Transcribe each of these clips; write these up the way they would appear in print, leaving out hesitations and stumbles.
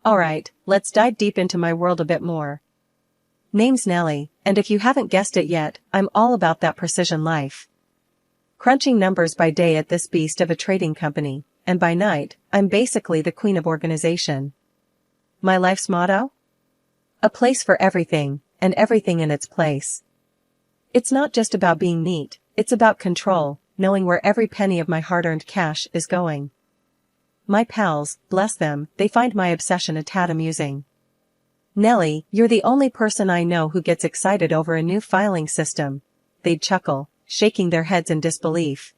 Alright, let's dive deep into my world a bit more. Name's Nelly, and if you haven't guessed it yet, I'm all about that precision life. Crunching numbers by day at this beast of a trading company, and by night, I'm basically the queen of organization. My life's motto? A place for everything, and everything in its place. It's not just about being neat, it's about control, knowing where every penny of my hard-earned cash is going. My pals, bless them, they find my obsession a tad amusing. Nelly, you're the only person I know who gets excited over a new filing system. They'd chuckle, shaking their heads in disbelief.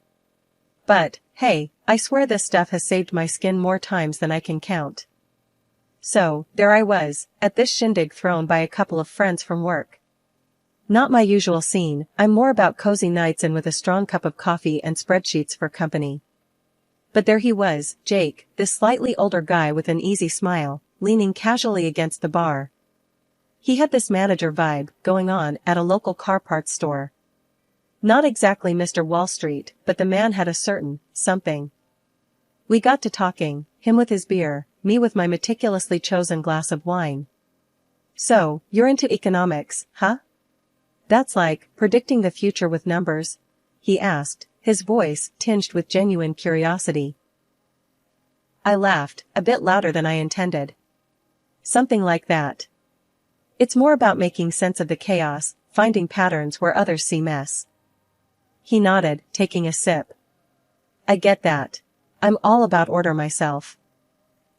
But, hey, I swear this stuff has saved my skin more times than I can count. So, there I was, at this shindig thrown by a couple of friends from work. Not my usual scene, I'm more about cozy nights in with a strong cup of coffee and spreadsheets for company. But there he was, Jake, this slightly older guy with an easy smile, leaning casually against the bar. He had this manager vibe going on at a local car parts store. Not exactly Mr. Wall Street, but the man had a certain something. We got to talking, him with his beer, me with my meticulously chosen glass of wine. So, you're into economics, huh? That's like predicting the future with numbers? He asked, his voice tinged with genuine curiosity. I laughed, a bit louder than I intended. Something like that. It's more about making sense of the chaos, finding patterns where others see mess. He nodded, taking a sip. I get that. I'm all about order myself.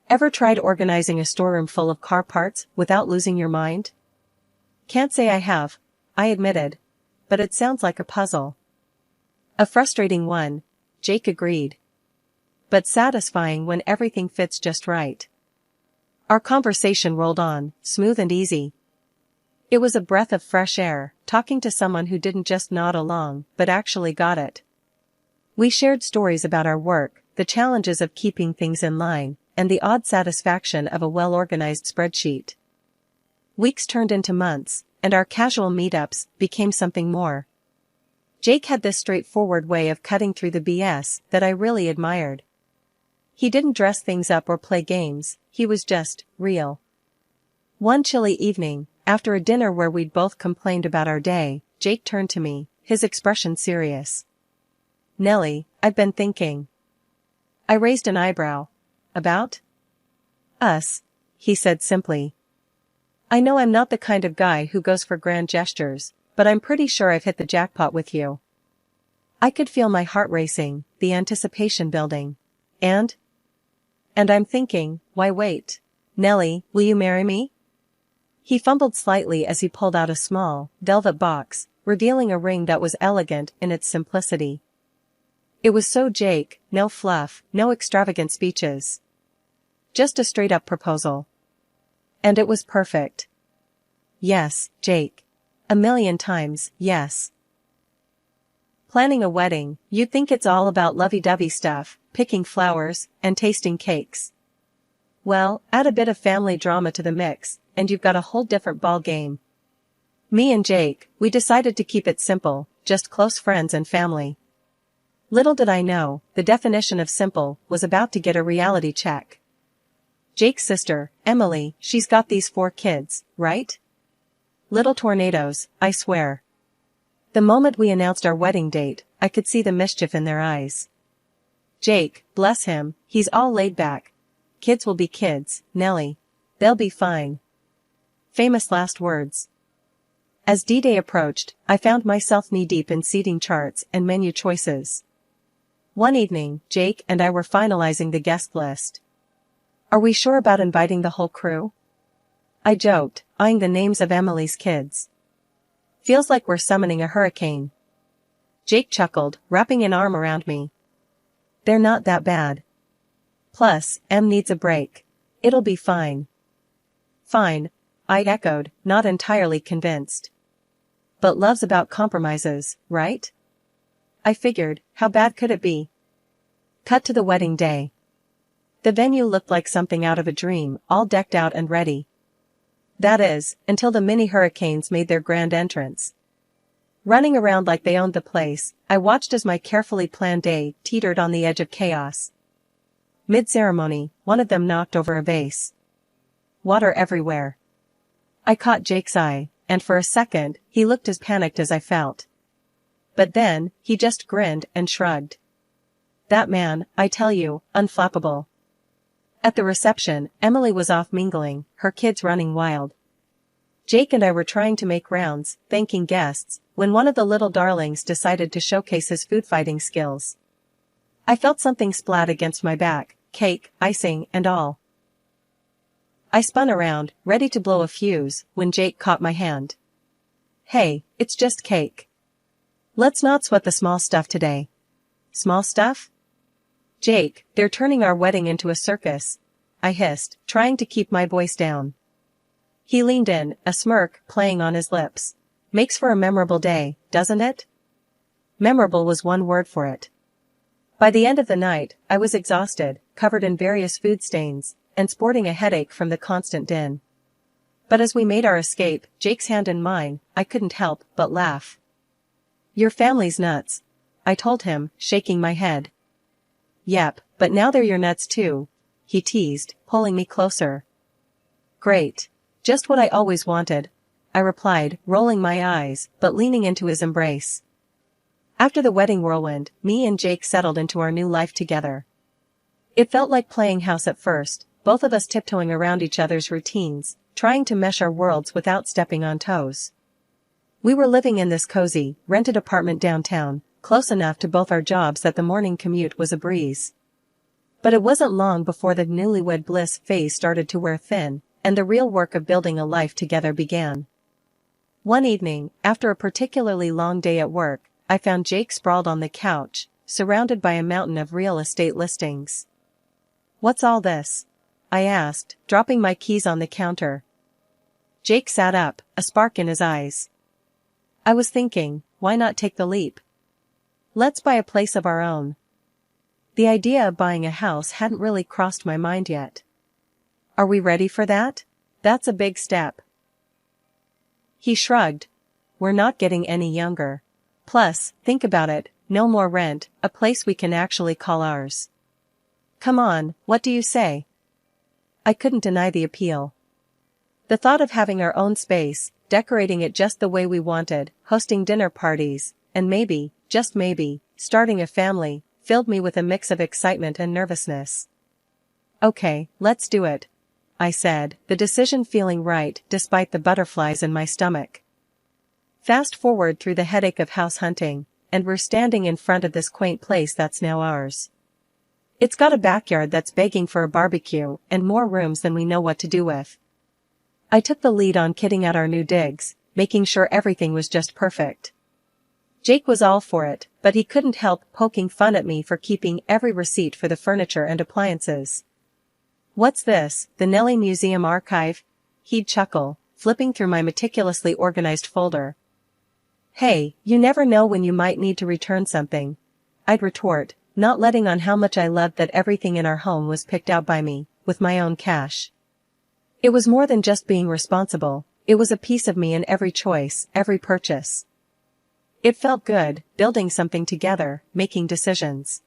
Ever tried organizing a storeroom full of car parts without losing your mind? Can't say I have, I admitted. But it sounds like a puzzle. A frustrating one, Jake agreed. But satisfying when everything fits just right. Our conversation rolled on, smooth and easy. It was a breath of fresh air, talking to someone who didn't just nod along, but actually got it. We shared stories about our work, the challenges of keeping things in line, and the odd satisfaction of a well-organized spreadsheet. Weeks turned into months, and our casual meetups became something more. Jake had this straightforward way of cutting through the BS that I really admired. He didn't dress things up or play games, he was just real. One chilly evening, after a dinner where we'd both complained about our day, Jake turned to me, his expression serious. Nelly, I've been thinking. I raised an eyebrow. About? Us, he said simply. I know I'm not the kind of guy who goes for grand gestures, but I'm pretty sure I've hit the jackpot with you. I could feel my heart racing, the anticipation building. And I'm thinking, why wait? Nelly, will you marry me? He fumbled slightly as he pulled out a small, velvet box, revealing a ring that was elegant in its simplicity. It was so Jake, no fluff, no extravagant speeches. Just a straight-up proposal. And it was perfect. Yes, Jake. A million times, yes. Planning a wedding, you'd think it's all about lovey-dovey stuff, picking flowers, and tasting cakes. Well, add a bit of family drama to the mix, and you've got a whole different ball game. Me and Jake, we decided to keep it simple, just close friends and family. Little did I know, the definition of simple was about to get a reality check. Jake's sister, Emily, she's got these 4 kids, right? Little tornadoes, I swear. The moment we announced our wedding date, I could see the mischief in their eyes. Jake, bless him, he's all laid back. Kids will be kids, Nelly. They'll be fine. Famous last words. As D-Day approached, I found myself knee-deep in seating charts and menu choices. One evening, Jake and I were finalizing the guest list. Are we sure about inviting the whole crew? I joked, eyeing the names of Emily's kids. Feels like we're summoning a hurricane. Jake chuckled, wrapping an arm around me. They're not that bad. Plus, Em needs a break. It'll be fine. Fine, I echoed, not entirely convinced. But love's about compromises, right? I figured, how bad could it be? Cut to the wedding day. The venue looked like something out of a dream, all decked out and ready. That is, until the mini hurricanes made their grand entrance. Running around like they owned the place, I watched as my carefully planned day teetered on the edge of chaos. Mid-ceremony, one of them knocked over a vase. water everywhere. I caught Jake's eye, and for a second, he looked as panicked as I felt. But then, he just grinned and shrugged. That man, I tell you, unflappable. At the reception, Emily was off mingling, her kids running wild. Jake and I were trying to make rounds, thanking guests, when one of the little darlings decided to showcase his food fighting skills. I felt something splat against my back, cake, icing, and all. I spun around, ready to blow a fuse, when Jake caught my hand. Hey, it's just cake. Let's not sweat the small stuff today. Small stuff? Jake, they're turning our wedding into a circus, I hissed, trying to keep my voice down. He leaned in, a smirk playing on his lips. Makes for a memorable day, doesn't it? Memorable was one word for it. By the end of the night, I was exhausted, covered in various food stains, and sporting a headache from the constant din. But as we made our escape, Jake's hand in mine, I couldn't help but laugh. Your family's nuts, I told him, shaking my head. Yep, but now they're your nuts too, he teased, pulling me closer. Great. Just what I always wanted, I replied, rolling my eyes, but leaning into his embrace. After the wedding whirlwind, me and Jake settled into our new life together. It felt like playing house at first, both of us tiptoeing around each other's routines, trying to mesh our worlds without stepping on toes. We were living in this cozy, rented apartment downtown, close enough to both our jobs that the morning commute was a breeze. But it wasn't long before the newlywed bliss phase started to wear thin, and the real work of building a life together began. One evening, after a particularly long day at work, I found Jake sprawled on the couch, surrounded by a mountain of real estate listings. What's all this? I asked, dropping my keys on the counter. Jake sat up, a spark in his eyes. I was thinking, why not take the leap? Let's buy a place of our own. The idea of buying a house hadn't really crossed my mind yet. Are we ready for that? That's a big step. He shrugged. We're not getting any younger. Plus, think about it, no more rent, a place we can actually call ours. Come on, what do you say? I couldn't deny the appeal. The thought of having our own space, decorating it just the way we wanted, hosting dinner parties, and maybe, just maybe, starting a family, filled me with a mix of excitement and nervousness. Okay, let's do it, I said, the decision feeling right despite the butterflies in my stomach. Fast forward through the headache of house hunting, and we're standing in front of this quaint place that's now ours. It's got a backyard that's begging for a barbecue and more rooms than we know what to do with. I took the lead on kitting out our new digs, making sure everything was just perfect. Jake was all for it, but he couldn't help poking fun at me for keeping every receipt for the furniture and appliances. What's this, the Nellie Museum Archive? He'd chuckle, flipping through my meticulously organized folder. Hey, you never know when you might need to return something, I'd retort, not letting on how much I loved that everything in our home was picked out by me, with my own cash. It was more than just being responsible, it was a piece of me in every choice, every purchase. It felt good, building something together, making decisions.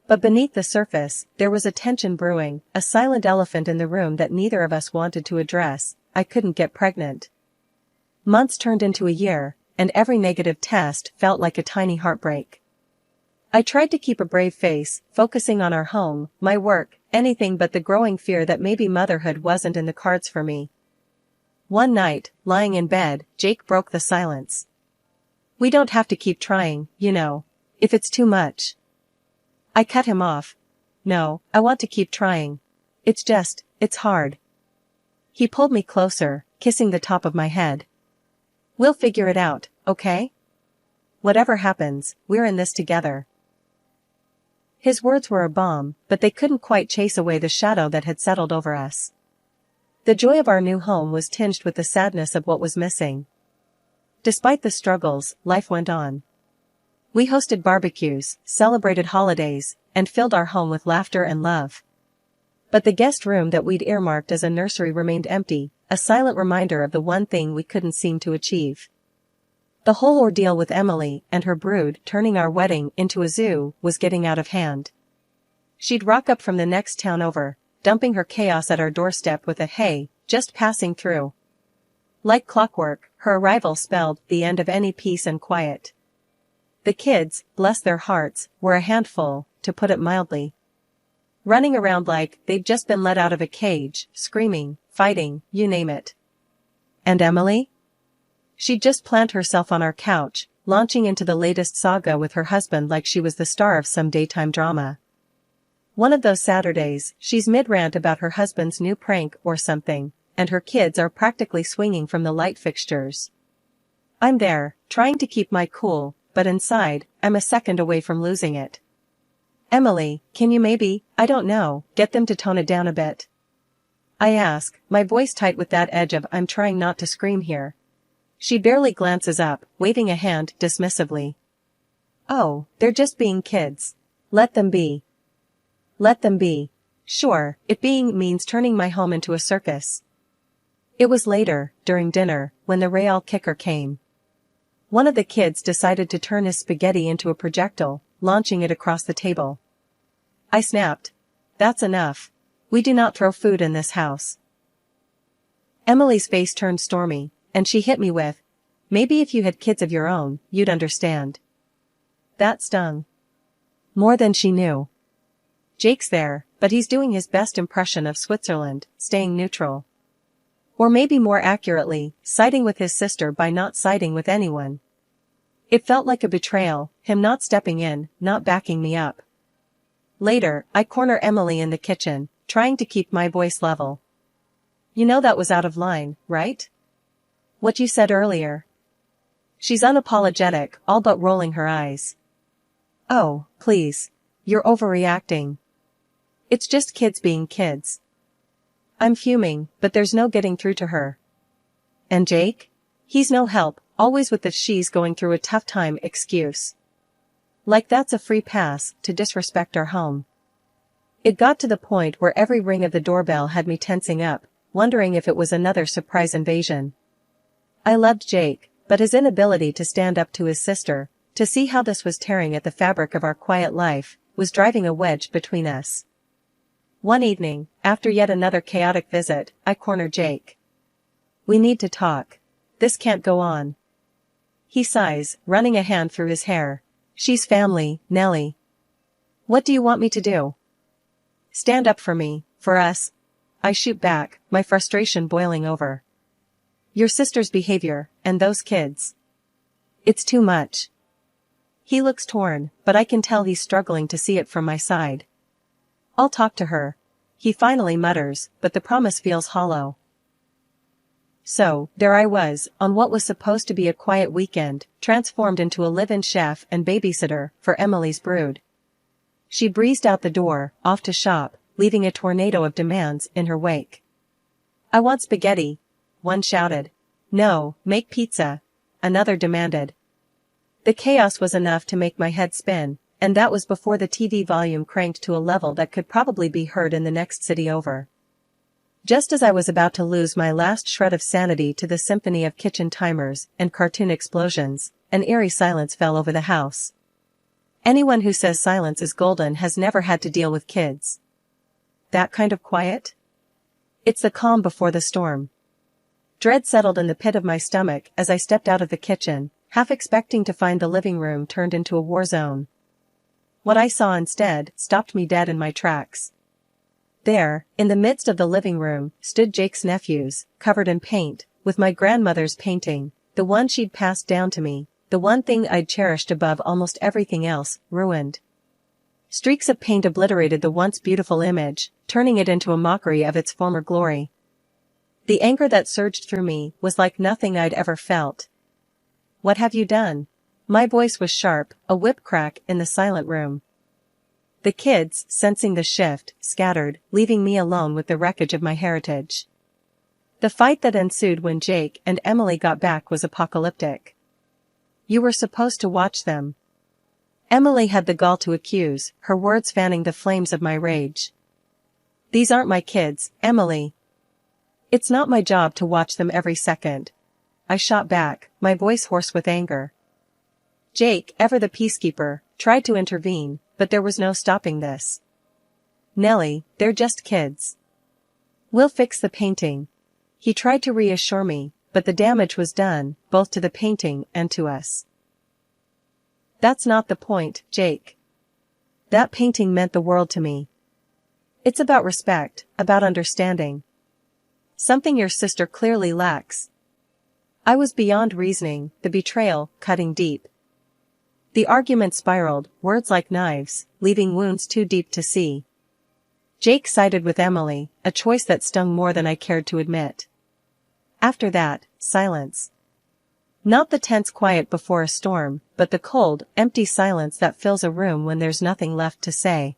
But beneath the surface, there was a tension brewing, a silent elephant in the room that neither of us wanted to address. I couldn't get pregnant. Months turned into a year, and every negative test felt like a tiny heartbreak. I tried to keep a brave face, focusing on our home, my work, anything but the growing fear that maybe motherhood wasn't in the cards for me. One night, lying in bed, Jake broke the silence. We don't have to keep trying, you know, if it's too much. I cut him off. No, I want to keep trying. It's hard. He pulled me closer, kissing the top of my head. We'll figure it out, okay? Whatever happens, we're in this together. His words were a balm, but they couldn't quite chase away the shadow that had settled over us. The joy of our new home was tinged with the sadness of what was missing. Despite the struggles, life went on. We hosted barbecues, celebrated holidays, and filled our home with laughter and love. But the guest room that we'd earmarked as a nursery remained empty, a silent reminder of the one thing we couldn't seem to achieve. The whole ordeal with Emily and her brood turning our wedding into a zoo was getting out of hand. She'd rock up from the next town over, dumping her chaos at our doorstep with a "Hey, just passing through." Like clockwork, her arrival spelled the end of any peace and quiet. The kids, bless their hearts, were a handful, to put it mildly. Running around like they'd just been let out of a cage, screaming, fighting, you name it. And Emily? She'd just planted herself on our couch, launching into the latest saga with her husband like she was the star of some daytime drama. One of those Saturdays, she's mid-rant about her husband's new prank or something, and her kids are practically swinging from the light fixtures. I'm there, trying to keep my cool, but inside, I'm a second away from losing it. Emily, can you maybe, I don't know, get them to tone it down a bit? I ask, my voice tight with that edge of I'm trying not to scream here. She barely glances up, waving a hand dismissively. Oh, they're just being kids. Let them be. Let them be. Sure, it being means turning my home into a circus. It was later, during dinner, when the real kicker came. One of the kids decided to turn his spaghetti into a projectile, launching it across the table. I snapped. That's enough. We do not throw food in this house. Emily's face turned stormy, and she hit me with, maybe if you had kids of your own, you'd understand. That stung. More than she knew. Jake's there, but he's doing his best impression of Switzerland, staying neutral. Or maybe more accurately, siding with his sister by not siding with anyone. It felt like a betrayal, him not stepping in, not backing me up. Later, I corner Emily in the kitchen, trying to keep my voice level. You know that was out of line, right? What you said earlier. She's unapologetic, all but rolling her eyes. Oh, please. You're overreacting. It's just kids being kids. I'm fuming, but there's no getting through to her. And Jake? He's no help, always with the she's going through a tough time excuse. Like that's a free pass to disrespect our home. It got to the point where every ring of the doorbell had me tensing up, wondering if it was another surprise invasion. I loved Jake, but his inability to stand up to his sister, to see how this was tearing at the fabric of our quiet life, was driving a wedge between us. One evening, after yet another chaotic visit, I cornered Jake. We need to talk. This can't go on. He sighs, running a hand through his hair. She's family, Nellie. What do you want me to do? Stand up for me, for us. I shoot back, my frustration boiling over. Your sister's behavior, and those kids. It's too much. He looks torn, but I can tell he's struggling to see it from my side. I'll talk to her. He finally mutters, but the promise feels hollow. So, there I was, on what was supposed to be a quiet weekend, transformed into a live-in chef and babysitter for Emily's brood. She breezed out the door, off to shop, leaving a tornado of demands in her wake. I want spaghetti, one shouted. No, make pizza, another demanded. The chaos was enough to make my head spin, and that was before the TV volume cranked to a level that could probably be heard in the next city over. Just as I was about to lose my last shred of sanity to the symphony of kitchen timers and cartoon explosions, an eerie silence fell over the house. Anyone who says silence is golden has never had to deal with kids. That kind of quiet? It's the calm before the storm. Dread settled in the pit of my stomach as I stepped out of the kitchen, half expecting to find the living room turned into a war zone. What I saw instead stopped me dead in my tracks. There, in the midst of the living room, stood Jake's nephews, covered in paint, with my grandmother's painting, the one she'd passed down to me, the one thing I'd cherished above almost everything else, ruined. Streaks of paint obliterated the once beautiful image, turning it into a mockery of its former glory. The anger that surged through me was like nothing I'd ever felt. What have you done? My voice was sharp, a whip crack in the silent room. The kids, sensing the shift, scattered, leaving me alone with the wreckage of my heritage. The fight that ensued when Jake and Emily got back was apocalyptic. You were supposed to watch them. Emily had the gall to accuse, her words fanning the flames of my rage. These aren't my kids, Emily. It's not my job to watch them every second. I shot back, my voice hoarse with anger. Jake, ever the peacekeeper, tried to intervene, but there was no stopping this. Nellie, they're just kids. We'll fix the painting. He tried to reassure me, but the damage was done, both to the painting and to us. That's not the point, Jake. That painting meant the world to me. It's about respect, about understanding. Something your sister clearly lacks. I was beyond reasoning, the betrayal, cutting deep. The argument spiraled, words like knives, leaving wounds too deep to see. Jake sided with Emily, a choice that stung more than I cared to admit. After that, silence. Not the tense quiet before a storm, but the cold, empty silence that fills a room when there's nothing left to say.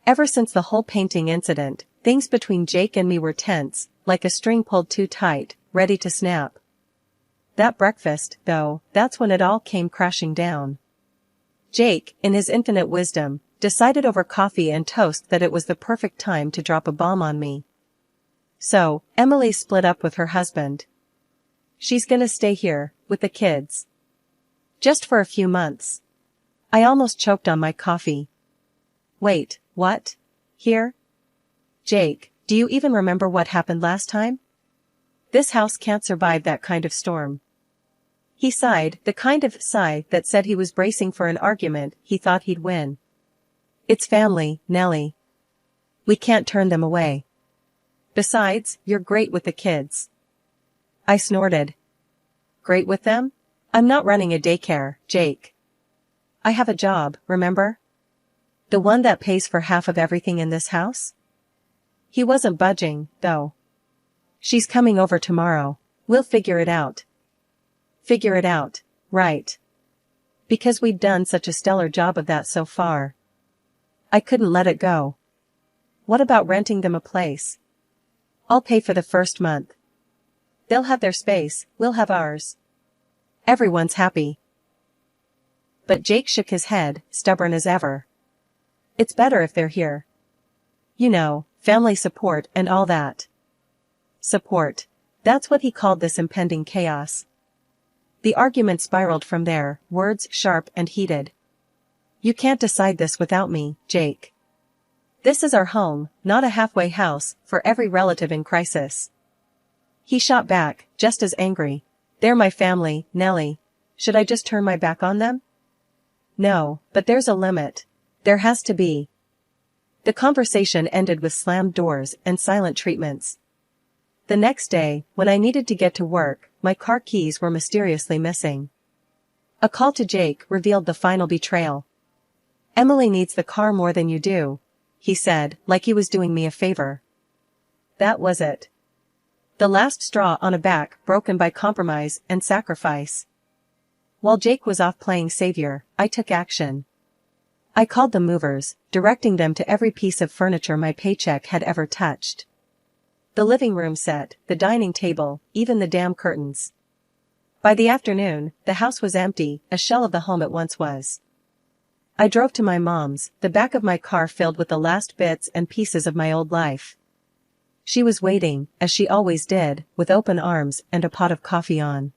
Ever since the whole painting incident, things between Jake and me were tense, like a string pulled too tight, ready to snap. That breakfast, though, that's when it all came crashing down. Jake, in his infinite wisdom, decided over coffee and toast that it was the perfect time to drop a bomb on me. So, Emily split up with her husband. She's gonna stay here, with the kids. Just for a few months. I almost choked on my coffee. Wait, what? Here? Jake, do you even remember what happened last time? This house can't survive that kind of storm. He sighed, the kind of sigh that said he was bracing for an argument he thought he'd win. It's family, Nellie. We can't turn them away. Besides, you're great with the kids. I snorted. Great with them? I'm not running a daycare, Jake. I have a job, remember? The one that pays for half of everything in this house? He wasn't budging, though. She's coming over tomorrow. We'll figure it out. Figure it out, right. Because we'd done such a stellar job of that so far. I couldn't let it go. What about renting them a place? I'll pay for the first month. They'll have their space, we'll have ours. Everyone's happy. But Jake shook his head, stubborn as ever. It's better if they're here. You know, family support and all that. Support. That's what he called this impending chaos. The argument spiraled from there, words sharp and heated. You can't decide this without me, Jake. This is our home, not a halfway house, for every relative in crisis. He shot back, just as angry. They're my family, Nellie. Should I just turn my back on them? No, but there's a limit. There has to be. The conversation ended with slammed doors and silent treatments. The next day, when I needed to get to work, my car keys were mysteriously missing. A call to Jake revealed the final betrayal. Emily needs the car more than you do, he said, like he was doing me a favor. That was it. The last straw on a back broken by compromise and sacrifice. While Jake was off playing savior, I took action. I called the movers, directing them to every piece of furniture my paycheck had ever touched. The living room set, the dining table, even the damn curtains. By the afternoon, the house was empty, a shell of the home it once was. I drove to my mom's, the back of my car filled with the last bits and pieces of my old life. She was waiting, as she always did, with open arms and a pot of coffee on.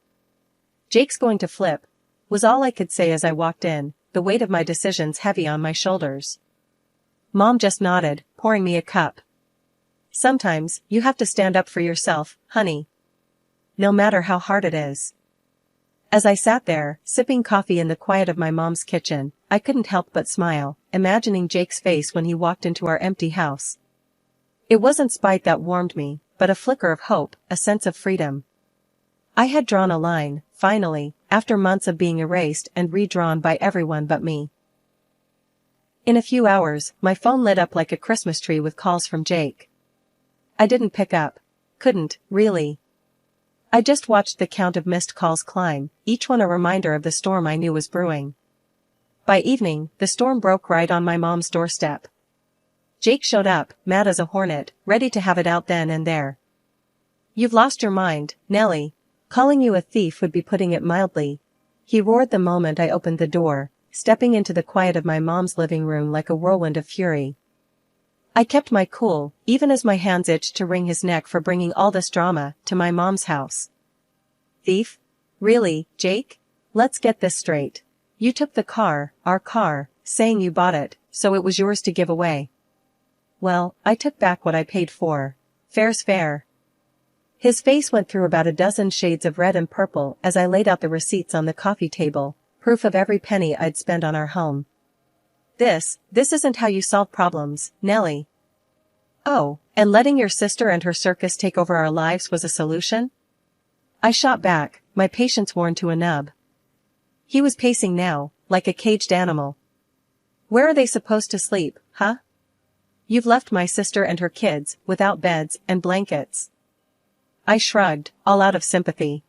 Jake's going to flip, was all I could say as I walked in, the weight of my decisions heavy on my shoulders. Mom just nodded, pouring me a cup. Sometimes, you have to stand up for yourself, honey. No matter how hard it is. As I sat there, sipping coffee in the quiet of my mom's kitchen, I couldn't help but smile, imagining Jake's face when he walked into our empty house. It wasn't spite that warmed me, but a flicker of hope, a sense of freedom. I had drawn a line, finally, after months of being erased and redrawn by everyone but me. In a few hours, my phone lit up like a Christmas tree with calls from Jake. I didn't pick up. Couldn't, really. I just watched the count of missed calls climb, each one a reminder of the storm I knew was brewing. By evening, the storm broke right on my mom's doorstep. Jake showed up, mad as a hornet, ready to have it out then and there. You've lost your mind, Nellie. Calling you a thief would be putting it mildly. He roared the moment I opened the door, stepping into the quiet of my mom's living room like a whirlwind of fury. I kept my cool, even as my hands itched to wring his neck for bringing all this drama to my mom's house. Thief? Really, Jake? Let's get this straight. You took the car, our car, saying you bought it, so it was yours to give away. Well, I took back what I paid for. Fair's fair. His face went through about a dozen shades of red and purple as I laid out the receipts on the coffee table, proof of every penny I'd spent on our home. This isn't how you solve problems, Nellie. Oh, and letting your sister and her circus take over our lives was a solution? I shot back, my patience worn to a nub. He was pacing now, like a caged animal. Where are they supposed to sleep, huh? You've left my sister and her kids without beds and blankets. I shrugged, all out of sympathy.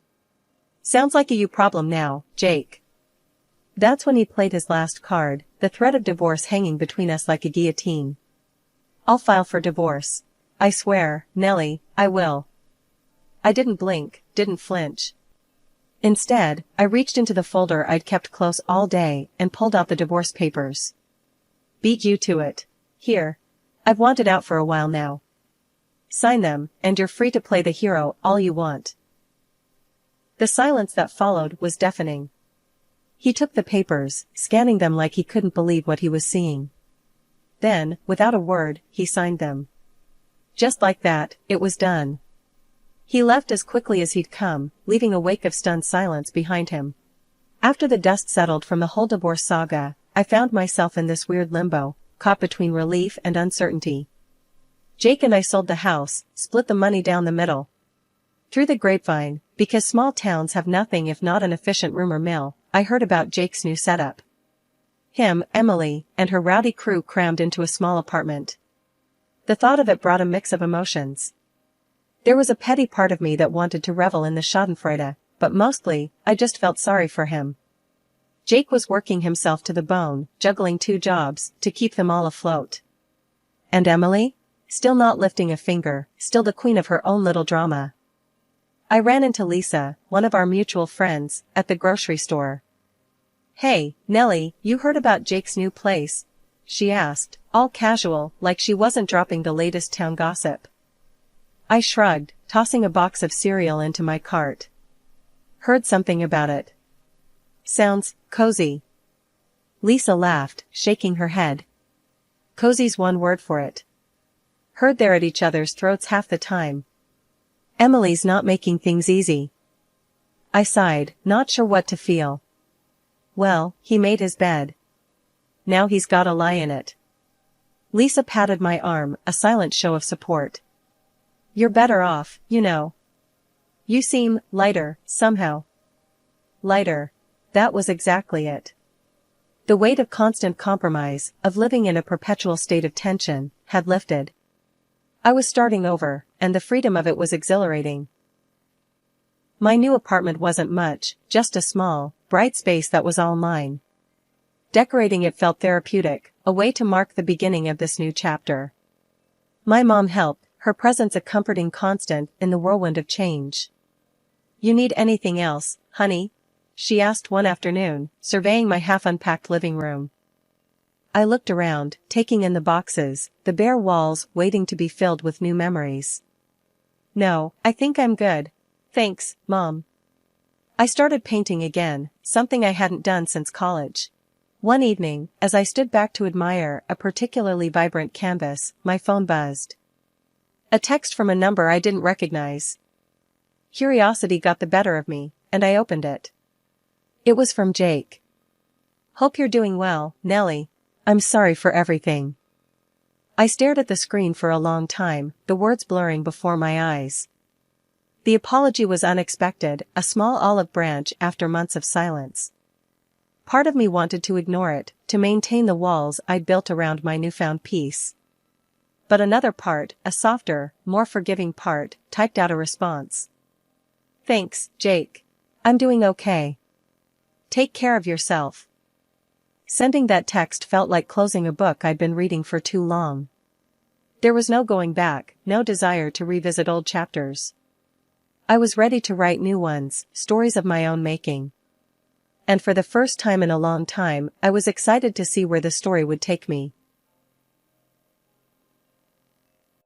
Sounds like a you problem now, Jake. That's when he played his last card, the threat of divorce hanging between us like a guillotine. I'll file for divorce. I swear, Nellie, I will. I didn't blink, didn't flinch. Instead, I reached into the folder I'd kept close all day and pulled out the divorce papers. Beat you to it. Here. I've wanted out for a while now. Sign them, and you're free to play the hero all you want. The silence that followed was deafening. He took the papers, scanning them like he couldn't believe what he was seeing. Then, without a word, he signed them. Just like that, it was done. He left as quickly as he'd come, leaving a wake of stunned silence behind him. After the dust settled from the whole divorce saga, I found myself in this weird limbo, caught between relief and uncertainty. Jake and I sold the house, split the money down the middle. Through the grapevine, because small towns have nothing if not an efficient rumor mill, I heard about Jake's new setup. Him, Emily, and her rowdy crew crammed into a small apartment. The thought of it brought a mix of emotions. There was a petty part of me that wanted to revel in the schadenfreude, but mostly, I just felt sorry for him. Jake was working himself to the bone, juggling 2 jobs, to keep them all afloat. And Emily? Still not lifting a finger, still the queen of her own little drama. I ran into Lisa, one of our mutual friends, at the grocery store. Hey, Nellie, you heard about Jake's new place? She asked, all casual, like she wasn't dropping the latest town gossip. I shrugged, tossing a box of cereal into my cart. Heard something about it. Sounds cozy. Lisa laughed, shaking her head. Cozy's one word for it. Heard they're at each other's throats half the time. Emily's not making things easy. I sighed, not sure what to feel. Well, he made his bed. Now he's gotta lie in it. Lisa patted my arm, a silent show of support. You're better off, you know. You seem lighter, somehow. Lighter. That was exactly it. The weight of constant compromise, of living in a perpetual state of tension, had lifted. I was starting over, and the freedom of it was exhilarating. My new apartment wasn't much, just a small, bright space that was all mine. Decorating it felt therapeutic, a way to mark the beginning of this new chapter. My mom helped, her presence a comforting constant in the whirlwind of change. You need anything else, honey? She asked one afternoon, surveying my half-unpacked living room. I looked around, taking in the boxes, the bare walls waiting to be filled with new memories. No, I think I'm good. Thanks, Mom. I started painting again, something I hadn't done since college. One evening, as I stood back to admire a particularly vibrant canvas, my phone buzzed. A text from a number I didn't recognize. Curiosity got the better of me, and I opened it. It was from Jake. Hope you're doing well, Nellie. I'm sorry for everything. I stared at the screen for a long time, the words blurring before my eyes. The apology was unexpected, a small olive branch after months of silence. Part of me wanted to ignore it, to maintain the walls I'd built around my newfound peace. But another part, a softer, more forgiving part, typed out a response. Thanks, Jake. I'm doing okay. Take care of yourself. Sending that text felt like closing a book I'd been reading for too long. There was no going back, no desire to revisit old chapters. I was ready to write new ones, stories of my own making. And for the first time in a long time, I was excited to see where the story would take me.